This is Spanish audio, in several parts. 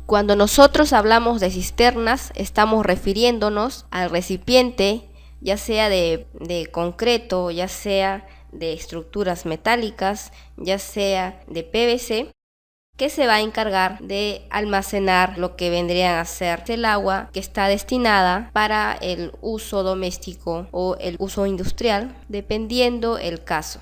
Cuando nosotros hablamos de cisternas, estamos refiriéndonos al recipiente, ya sea de concreto, ya sea de estructuras metálicas, ya sea de PVC, que se va a encargar de almacenar lo que vendrían a ser el agua que está destinada para el uso doméstico o el uso industrial, dependiendo el caso.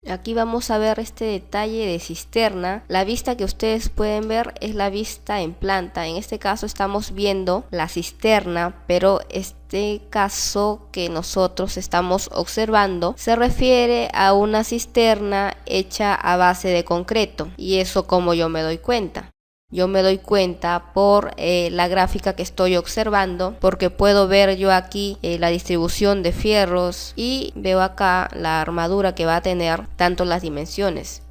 Aquí vamos a ver este detalle de cisterna. La vista que ustedes pueden ver es la vista en planta. En este caso estamos viendo la cisterna, pero este caso que nosotros estamos observando se refiere a una cisterna hecha a base de concreto. Y eso como yo me doy cuenta. Yo me doy cuenta por la gráfica que estoy observando, porque puedo ver yo aquí la distribución de fierros y veo acá la armadura que va a tener, tanto las dimensiones.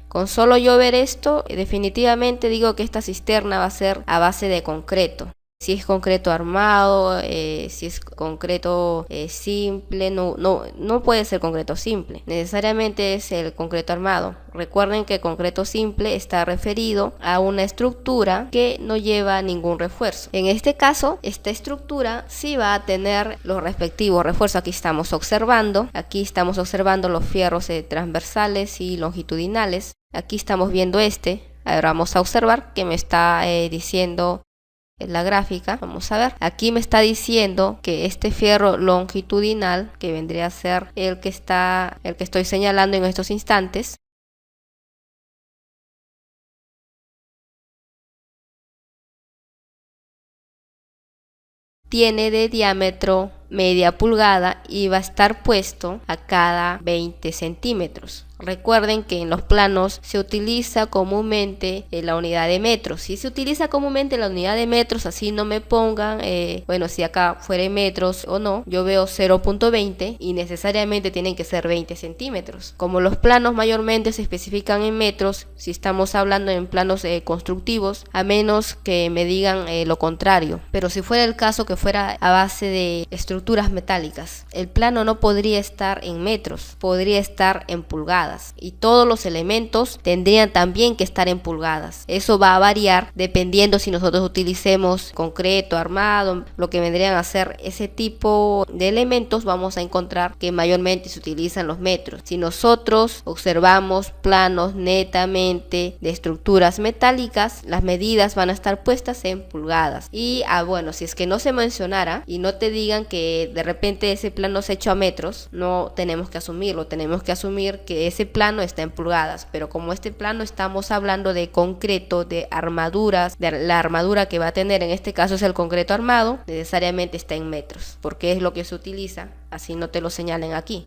Con solo yo ver esto, definitivamente digo que esta cisterna va a ser a base de concreto. Si es concreto armado, si es concreto simple, no puede ser concreto simple. Necesariamente es el concreto armado. Recuerden que el concreto simple está referido a una estructura que no lleva ningún refuerzo. En este caso, esta estructura sí va a tener los respectivos refuerzos. Aquí estamos observando los fierros transversales y longitudinales. Aquí estamos viendo Ahora vamos a observar que me está diciendo en la gráfica. Vamos a ver, aquí me está diciendo que este fierro longitudinal, que vendría a ser el que estoy señalando en estos instantes, tiene de diámetro media pulgada y va a estar puesto a cada 20 centímetros. Recuerden que en los planos se utiliza comúnmente la unidad de metros. Si se utiliza comúnmente la unidad de metros, así no me pongan, si acá fuera metros o no, yo veo 0.20 y necesariamente tienen que ser 20 centímetros. Como los planos mayormente se especifican en metros, si estamos hablando en planos constructivos, a menos que me digan lo contrario. Pero si fuera el caso que fuera a base de estructuras metálicas, el plano no podría estar en metros, podría estar en pulgadas. Y todos los elementos tendrían también que estar en pulgadas. Eso va a variar dependiendo si nosotros utilicemos concreto, armado, lo que vendrían a ser ese tipo de elementos. Vamos a encontrar que mayormente se utilizan los metros. Si nosotros observamos planos netamente de estructuras metálicas, las medidas van a estar puestas en pulgadas. Y si es que no se mencionara y no te digan que de repente ese plano es hecho a metros, no tenemos que asumirlo, tenemos que asumir que ese plano está en pulgadas. Pero como este plano estamos hablando de concreto, de armaduras, de la armadura que va a tener, en este caso es el concreto armado, necesariamente está en metros, porque es lo que se utiliza, así no te lo señalen aquí.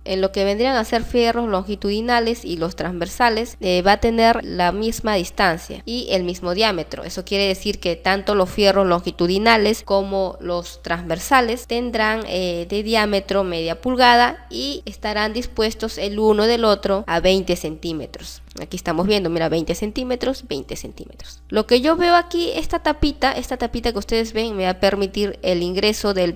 En lo que vendrían a ser fierros longitudinales y los transversales, va a tener la misma distancia y el mismo diámetro. Eso quiere decir que tanto los fierros longitudinales como los transversales tendrán de diámetro media pulgada y estarán dispuestos el uno del otro a 20 centímetros. Aquí estamos viendo, mira, 20 centímetros, 20 centímetros. Lo que yo veo aquí, esta tapita que ustedes ven, me va a permitir el ingreso del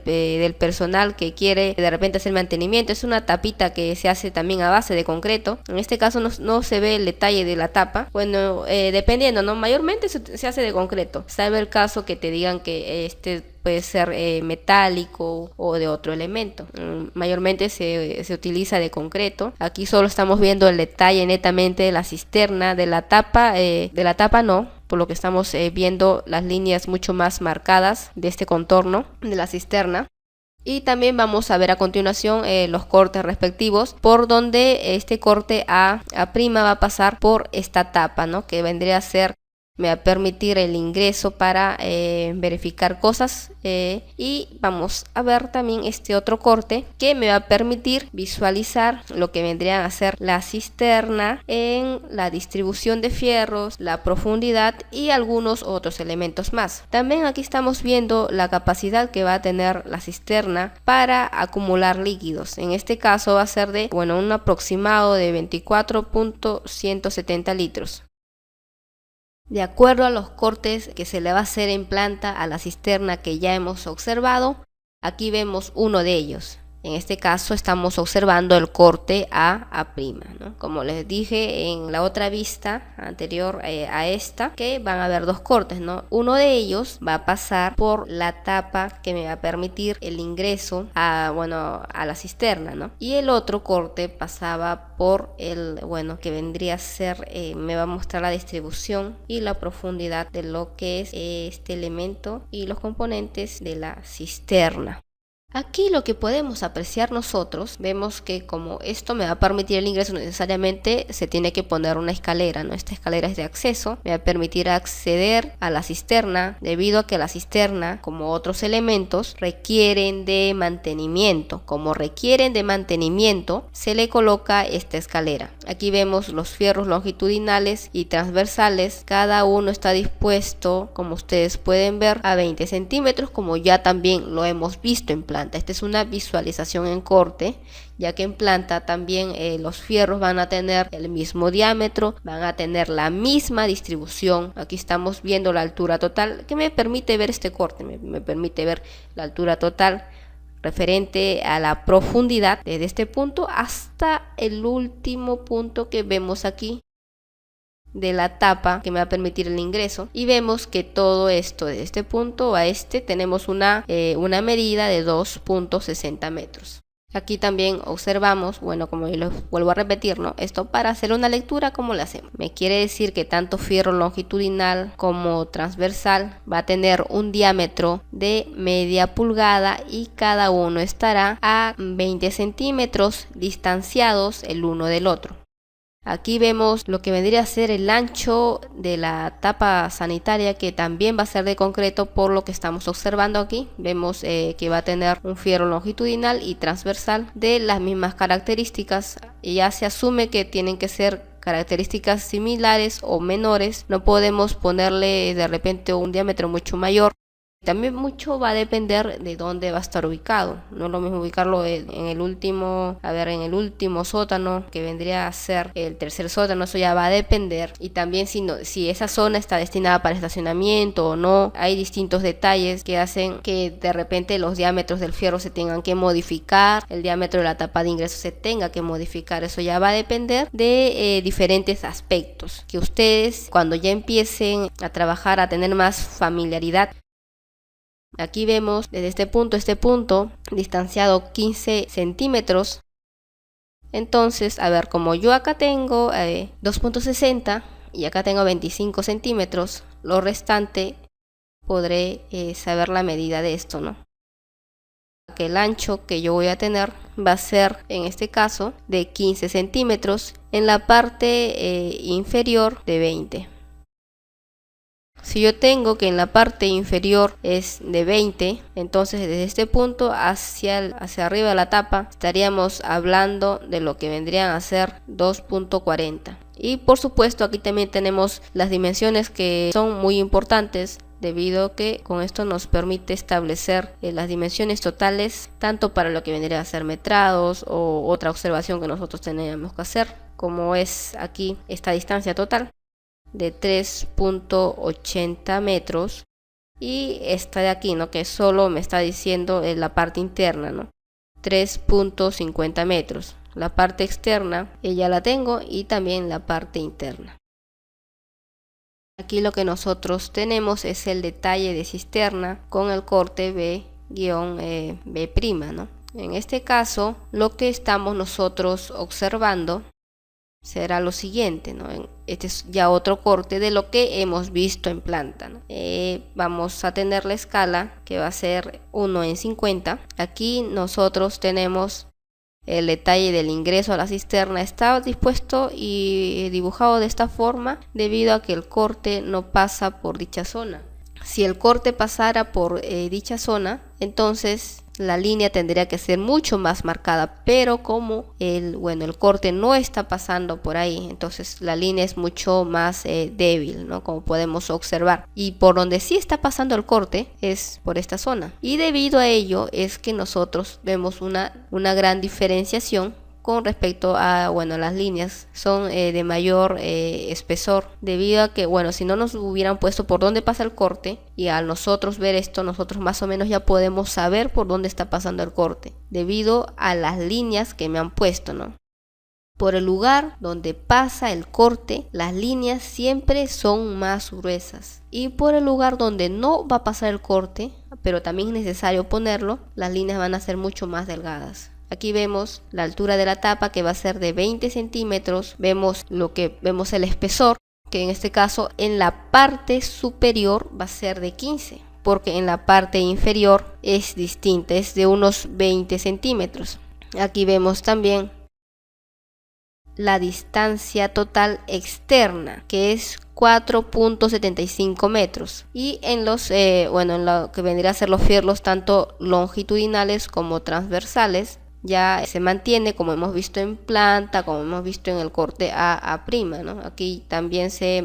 personal que quiere de repente hacer mantenimiento. Es una tapita que se hace también a base de concreto. En este caso no se ve el detalle de la tapa. Bueno, dependiendo, ¿no? Mayormente se hace de concreto. Sabe el caso que te digan que puede ser metálico o de otro elemento. Mayormente se utiliza de concreto. Aquí solo estamos viendo el detalle netamente de la cisterna, de la tapa no, por lo que estamos viendo las líneas mucho más marcadas de este contorno de la cisterna. Y también vamos a ver a continuación los cortes respectivos, por donde este corte A' va a pasar por esta tapa, ¿no? Que vendría a ser, me va a permitir el ingreso para verificar cosas, y vamos a ver también este otro corte que me va a permitir visualizar lo que vendrían a ser la cisterna en la distribución de fierros, la profundidad y algunos otros elementos más. También aquí estamos viendo la capacidad que va a tener la cisterna para acumular líquidos. En este caso va a ser de un aproximado de 24.170 litros. De acuerdo a los cortes que se le va a hacer en planta a la cisterna que ya hemos observado, aquí vemos uno de ellos. En este caso estamos observando el corte A', ¿no? Como les dije en la otra vista anterior a esta, que van a haber dos cortes, ¿no? Uno de ellos va a pasar por la tapa que me va a permitir el ingreso a la cisterna, ¿no? Y el otro corte pasaba por el, que vendría a ser, me va a mostrar la distribución y la profundidad de lo que es este elemento y los componentes de la cisterna. Aquí lo que podemos apreciar nosotros, vemos que como esto me va a permitir el ingreso, necesariamente se tiene que poner una escalera, ¿no? Esta escalera es de acceso, me va a permitir acceder a la cisterna, debido a que la cisterna, como otros elementos, requieren de mantenimiento. Como requieren de mantenimiento, se le coloca esta escalera. Aquí vemos los fierros longitudinales y transversales, cada uno está dispuesto, como ustedes pueden ver, a 20 centímetros, como ya también lo hemos visto en planta. Esta es una visualización en corte, ya que en planta también los fierros van a tener el mismo diámetro, van a tener la misma distribución. Aquí estamos viendo la altura total, que me permite ver este corte, me permite ver la altura total referente a la profundidad desde este punto hasta el último punto que vemos aquí de la tapa, que me va a permitir el ingreso, y vemos que todo esto de este punto a este tenemos una medida de 2.60 metros. Aquí también observamos, como yo lo vuelvo a repetir, ¿no? Esto para hacer una lectura, ¿cómo lo hacemos? Me quiere decir que tanto fierro longitudinal como transversal va a tener un diámetro de media pulgada y cada uno estará a 20 centímetros distanciados el uno del otro. Aquí vemos lo que vendría a ser el ancho de la tapa sanitaria, que también va a ser de concreto por lo que estamos observando aquí. Vemos que va a tener un fierro longitudinal y transversal de las mismas características. Ya se asume que tienen que ser características similares o menores. No podemos ponerle de repente un diámetro mucho mayor. También mucho va a depender de dónde va a estar ubicado. No es lo mismo ubicarlo en el último sótano, que vendría a ser el tercer sótano. Eso ya va a depender. Y también si esa zona está destinada para estacionamiento o no. Hay distintos detalles que hacen que de repente los diámetros del fierro se tengan que modificar, el diámetro de la tapa de ingreso se tenga que modificar. Eso ya va a depender de diferentes aspectos que ustedes, cuando ya empiecen a trabajar, a tener más familiaridad. Aquí vemos desde este punto distanciado 15 centímetros. Entonces, como yo acá tengo 2.60 y acá tengo 25 centímetros, lo restante podré saber la medida de esto, ¿no? Que el ancho que yo voy a tener va a ser, en este caso, de 15 centímetros, en la parte inferior de 20. Si yo tengo que en la parte inferior es de 20, entonces desde este punto hacia arriba de la tapa estaríamos hablando de lo que vendrían a ser 2.40. Y por supuesto aquí también tenemos las dimensiones, que son muy importantes, debido a que con esto nos permite establecer las dimensiones totales, tanto para lo que vendría a ser metrados o otra observación que nosotros tenemos que hacer, como es aquí esta distancia total de 3.80 metros, y esta de aquí, ¿no? Que solo me está diciendo la parte interna, ¿no? 3.50 metros. La parte externa ya la tengo, y también la parte interna. Aquí lo que nosotros tenemos es el detalle de cisterna con el corte B-B', ¿no? En este caso, lo que estamos nosotros observando será lo siguiente, ¿no? Este es ya otro corte de lo que hemos visto en planta, ¿no? Vamos a tener la escala, que va a ser 1:50. Aquí nosotros tenemos el detalle del ingreso a la cisterna. Está dispuesto y dibujado de esta forma debido a que el corte no pasa por dicha zona. Si el corte pasara por dicha zona, entonces la línea tendría que ser mucho más marcada, pero como el corte no está pasando por ahí, entonces la línea es mucho más débil, ¿no? Como podemos observar. Y por donde sí está pasando el corte es por esta zona. Y debido a ello es que nosotros vemos una gran diferenciación con respecto a, bueno, las líneas son de mayor espesor, debido a que, bueno, si no nos hubieran puesto por dónde pasa el corte, y al nosotros ver esto, nosotros más o menos ya podemos saber por dónde está pasando el corte, debido a las líneas que me han puesto, ¿no? Por el lugar donde pasa el corte, las líneas siempre son más gruesas. Y por el lugar donde no va a pasar el corte, pero también es necesario ponerlo, las líneas van a ser mucho más delgadas. Aquí vemos la altura de la tapa, que va a ser de 20 centímetros. Vemos el espesor, que en este caso en la parte superior va a ser de 15, porque en la parte inferior es distinta, es de unos 20 centímetros. Aquí vemos también la distancia total externa, que es 4.75 metros, y en los en lo que vendría a ser los fierros tanto longitudinales como transversales ya se mantiene, como hemos visto en planta, como hemos visto en el corte A', ¿no? Aquí también se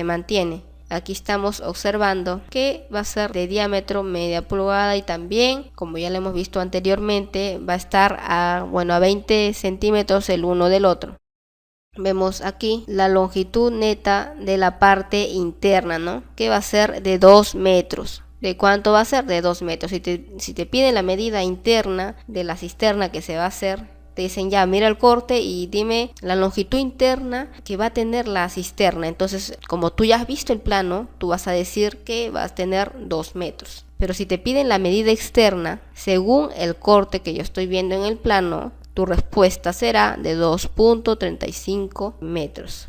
mantiene. Aquí estamos observando que va a ser de diámetro media pulgada, y también, como ya lo hemos visto anteriormente, va a estar a 20 centímetros el uno del otro. Vemos aquí la longitud neta de la parte interna, ¿no? Que va a ser de 2 metros. ¿De cuánto va a ser? De 2 metros. Si te piden la medida interna de la cisterna que se va a hacer, te dicen ya, mira el corte y dime la longitud interna que va a tener la cisterna. Entonces, como tú ya has visto el plano, tú vas a decir que vas a tener 2 metros. Pero si te piden la medida externa, según el corte que yo estoy viendo en el plano, tu respuesta será de 2.35 metros.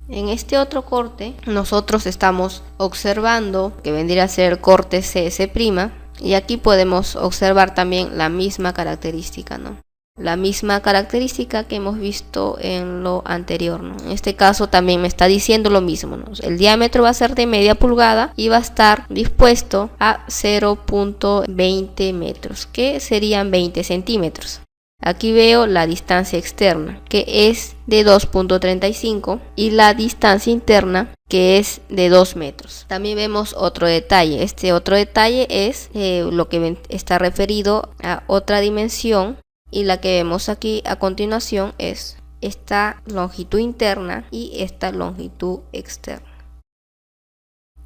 En este otro corte, nosotros estamos observando que vendría a ser el corte CS', y aquí podemos observar también la misma característica, ¿no? La misma característica que hemos visto en lo anterior, ¿no? En este caso también me está diciendo lo mismo, ¿no? El diámetro va a ser de media pulgada y va a estar dispuesto a 0.20 metros, que serían 20 centímetros. Aquí veo la distancia externa, que es de 2.35, y la distancia interna, que es de 2 metros. También vemos otro detalle. Este otro detalle es lo que está referido a otra dimensión, y la que vemos aquí a continuación es esta longitud interna y esta longitud externa.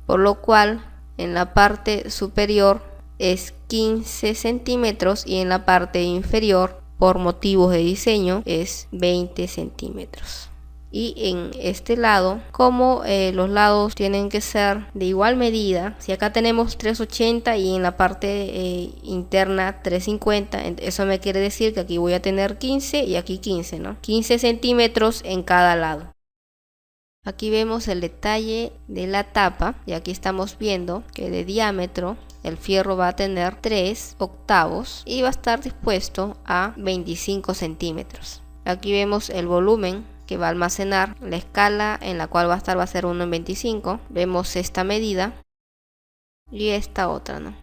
Por lo cual, en la parte superior es 15 centímetros y en la parte inferior, por motivos de diseño, es 20 centímetros. Y en este lado, como los lados tienen que ser de igual medida, si acá tenemos 380 y en la parte interna 350, eso me quiere decir que aquí voy a tener 15 y aquí 15, ¿no? 15 centímetros en cada lado. Aquí vemos el detalle de la tapa, y aquí estamos viendo que de diámetro el fierro va a tener 3 octavos y va a estar dispuesto a 25 centímetros. Aquí vemos el volumen que va a almacenar, la escala en la cual va a ser 1 en 25. Vemos esta medida y esta otra, ¿no?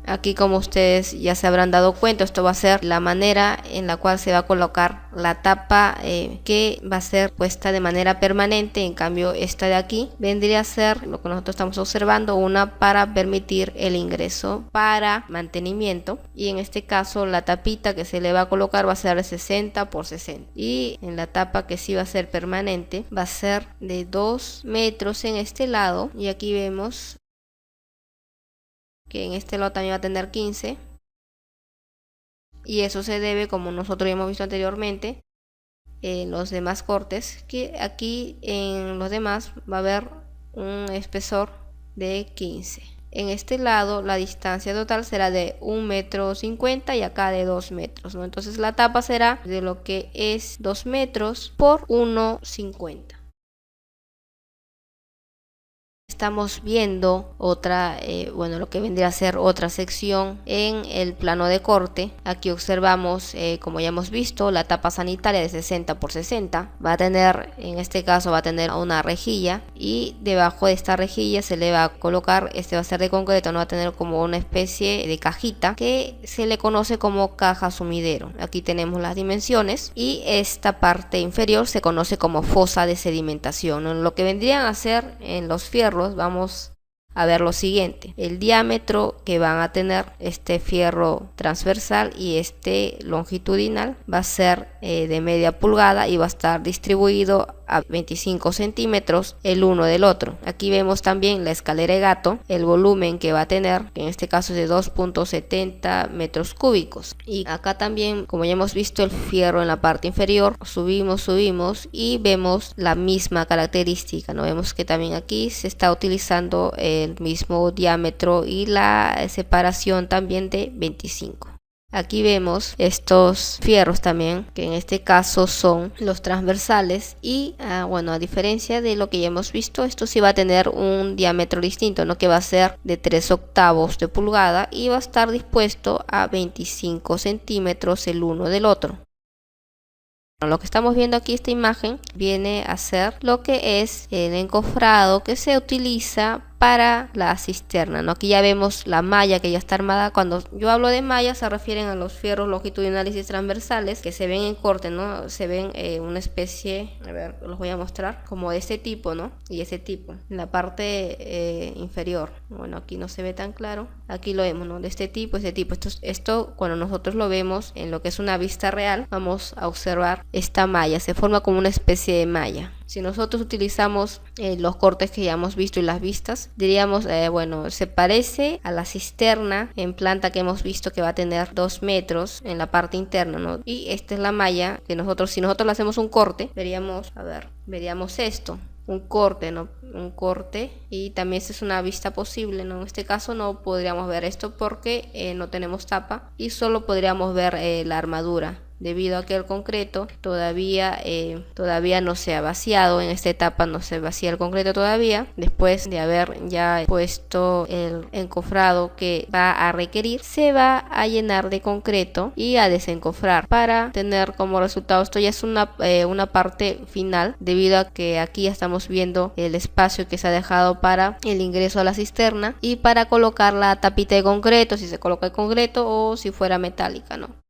Aquí, como ustedes ya se habrán dado cuenta, esto va a ser la manera en la cual se va a colocar la tapa que va a ser puesta de manera permanente. En cambio, esta de aquí vendría a ser lo que nosotros estamos observando, una para permitir el ingreso para mantenimiento, y en este caso la tapita que se le va a colocar va a ser de 60 por 60, y en la tapa que sí va a ser permanente va a ser de 2 metros en este lado, y aquí vemos que en este lado también va a tener 15, y eso se debe, como nosotros ya hemos visto anteriormente en los demás cortes, que aquí en los demás va a haber un espesor de 15. En este lado la distancia total será de 1,50 m y acá de 2 metros, ¿no? Entonces la tapa será de lo que es 2 metros por 1,50. Estamos viendo otra, lo que vendría a ser otra sección en el plano de corte. Aquí observamos, como ya hemos visto, la tapa sanitaria de 60 por 60. Va a tener, en este caso, va a tener una rejilla, y debajo de esta rejilla se le va a colocar, va a ser de concreto, no va a tener como una especie de cajita que se le conoce como caja sumidero. Aquí tenemos las dimensiones, y esta parte inferior se conoce como fosa de sedimentación, ¿no? Lo que vendrían a ser en los fierros, vamos a ver lo siguiente: el diámetro que van a tener este fierro transversal y este longitudinal va a ser de media pulgada y va a estar distribuido a 25 centímetros el uno del otro. Aquí vemos también la escalera de gato, el volumen que va a tener, que en este caso es de 2.70 metros cúbicos. Y acá también, como ya hemos visto, el fierro en la parte inferior, subimos y vemos la misma característica, ¿no? Vemos que también aquí se está utilizando el mismo diámetro y la separación también de 25. Aquí vemos estos fierros también, que en este caso son los transversales y bueno, a diferencia de lo que ya hemos visto, esto sí va a tener un diámetro distinto, ¿no? Que va a ser de 3/8 de pulgada y va a estar dispuesto a 25 centímetros el uno del otro. Lo que estamos viendo aquí, esta imagen, viene a ser lo que es el encofrado que se utiliza para la cisterna, ¿no? Aquí ya vemos la malla que ya está armada. Cuando yo hablo de malla se refieren a los fierros longitudinales y transversales que se ven en corte, ¿no? Se ven una especie, a ver, los voy a mostrar, como de este tipo, ¿no? Y ese tipo, en la parte inferior. Bueno, aquí no se ve tan claro. Aquí lo vemos, ¿no? De este tipo, ese tipo. Esto cuando nosotros lo vemos en lo que es una vista real, vamos a observar esta malla. Se forma como una especie de malla. Si nosotros utilizamos los cortes que ya hemos visto y las vistas, diríamos, bueno, se parece a la cisterna en planta que hemos visto, que va a tener 2 metros en la parte interna, ¿no? Y esta es la malla que nosotros, si nosotros le hacemos un corte, veríamos, a ver, veríamos esto. Un corte, ¿no? Un corte, y también esta es una vista posible, ¿no? En este caso no podríamos ver esto porque no tenemos tapa y solo podríamos ver la armadura, debido a que el concreto todavía no se ha vaciado. En esta etapa no se vacía el concreto todavía, después de haber ya puesto el encofrado que va a requerir, se va a llenar de concreto y a desencofrar para tener como resultado, esto ya es una parte final, debido a que aquí ya estamos viendo el espacio que se ha dejado para el ingreso a la cisterna y para colocar la tapita de concreto, si se coloca el concreto o si fuera metálica, ¿no?